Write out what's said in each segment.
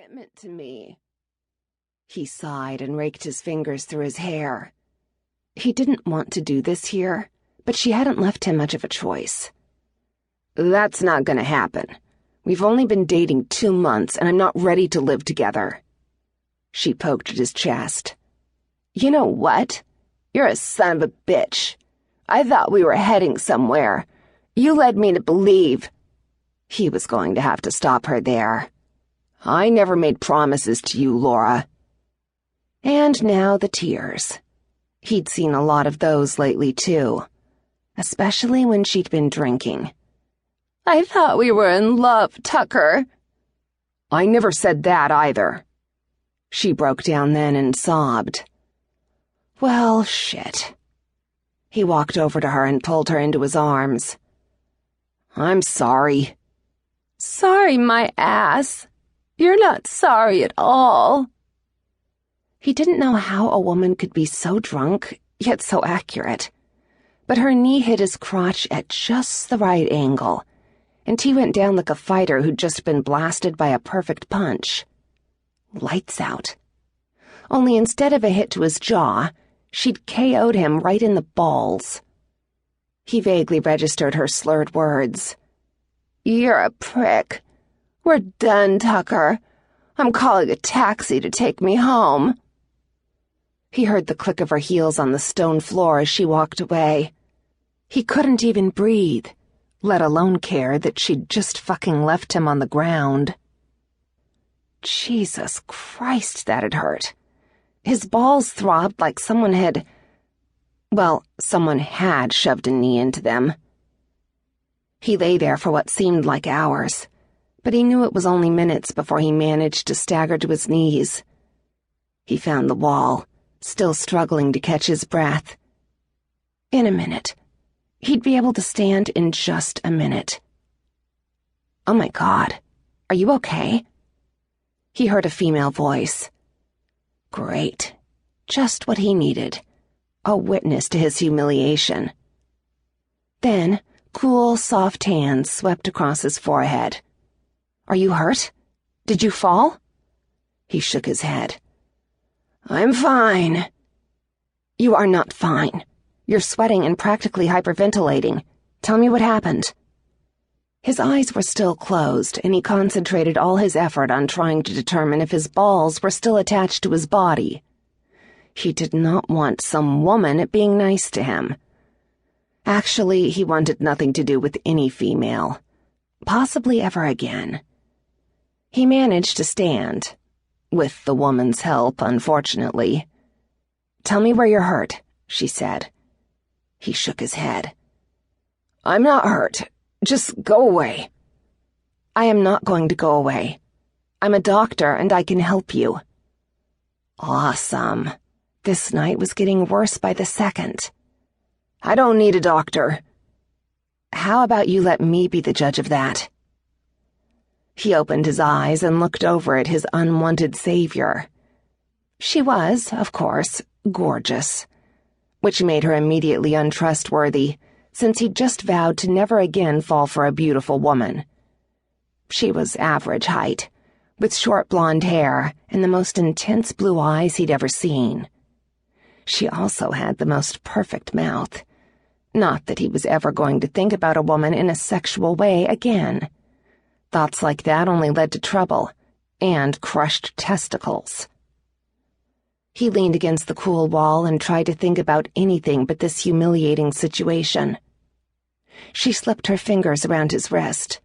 commitment to me. He sighed and raked his fingers through his hair. He didn't want to do this here, but she hadn't left him much of a choice. That's not gonna happen. We've only been dating 2 months, and I'm not ready to live together. She poked at his chest. You know what? You're a son of a bitch. I thought we were heading somewhere. You led me to believe. He was going to have to stop her there. I never made promises to you, Laura. And now the tears. He'd seen a lot of those lately, too, especially when she'd been drinking. I thought we were in love, Tucker. I never said that either. She broke down then and sobbed. Well, shit. He walked over to her and pulled her into his arms. I'm sorry. Sorry, my ass. You're not sorry at all. He didn't know how a woman could be so drunk, yet so accurate. But her knee hit his crotch at just the right angle, and he went down like a fighter who'd just been blasted by a perfect punch. Lights out. Only instead of a hit to his jaw, she'd KO'd him right in the balls. He vaguely registered her slurred words. You're a prick. We're done, Tucker. I'm calling a taxi to take me home. He heard the click of her heels on the stone floor as she walked away. He couldn't even breathe, let alone care that she'd just fucking left him on the ground. Jesus Christ, that had hurt. His balls throbbed like someone had shoved a knee into them. He lay there for what seemed like hours, but he knew it was only minutes before he managed to stagger to his knees. He found the wall, still struggling to catch his breath. In a minute. He'd be able to stand in just a minute. Oh my God, are you okay? He heard a female voice. Great. Just what he needed. A witness to his humiliation. Then, cool, soft hands swept across his forehead. Are you hurt? Did you fall? He shook his head. I'm fine. You are not fine. You're sweating and practically hyperventilating. Tell me what happened. His eyes were still closed, and he concentrated all his effort on trying to determine if his balls were still attached to his body. He did not want some woman being nice to him. Actually, he wanted nothing to do with any female. Possibly ever again. He managed to stand. With the woman's help, unfortunately. Tell me where you're hurt, she said. He shook his head. I'm not hurt. Just go away. I am not going to go away. I'm a doctor and I can help you. Awesome. This night was getting worse by the second. I don't need a doctor. How about you let me be the judge of that? He opened his eyes and looked over at his unwanted savior. She was, of course, gorgeous, which made her immediately untrustworthy, since he'd just vowed to never again fall for a beautiful woman. She was average height, with short blonde hair and the most intense blue eyes he'd ever seen. She also had the most perfect mouth. Not that he was ever going to think about a woman in a sexual way again. Thoughts like that only led to trouble, and crushed testicles. He leaned against the cool wall and tried to think about anything but this humiliating situation. She slipped her fingers around his wrist.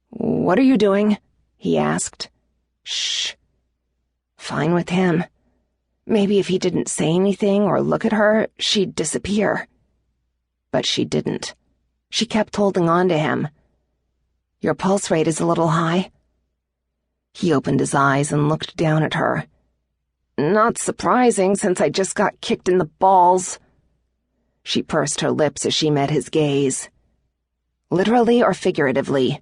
What are you doing? He asked. Shh. Fine with him. Maybe if he didn't say anything or look at her, she'd disappear. But she didn't. She kept holding on to him. Your pulse rate is a little high. He opened his eyes and looked down at her. Not surprising, since I just got kicked in the balls. She pursed her lips as she met his gaze. Literally or figuratively?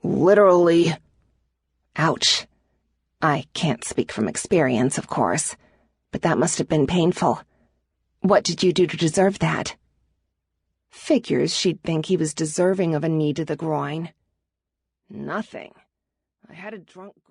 Literally. Ouch. I can't speak from experience, of course, but that must have been painful. What did you do to deserve that? Figures she'd think he was deserving of a knee to the groin. Nothing. I had a drunk girl.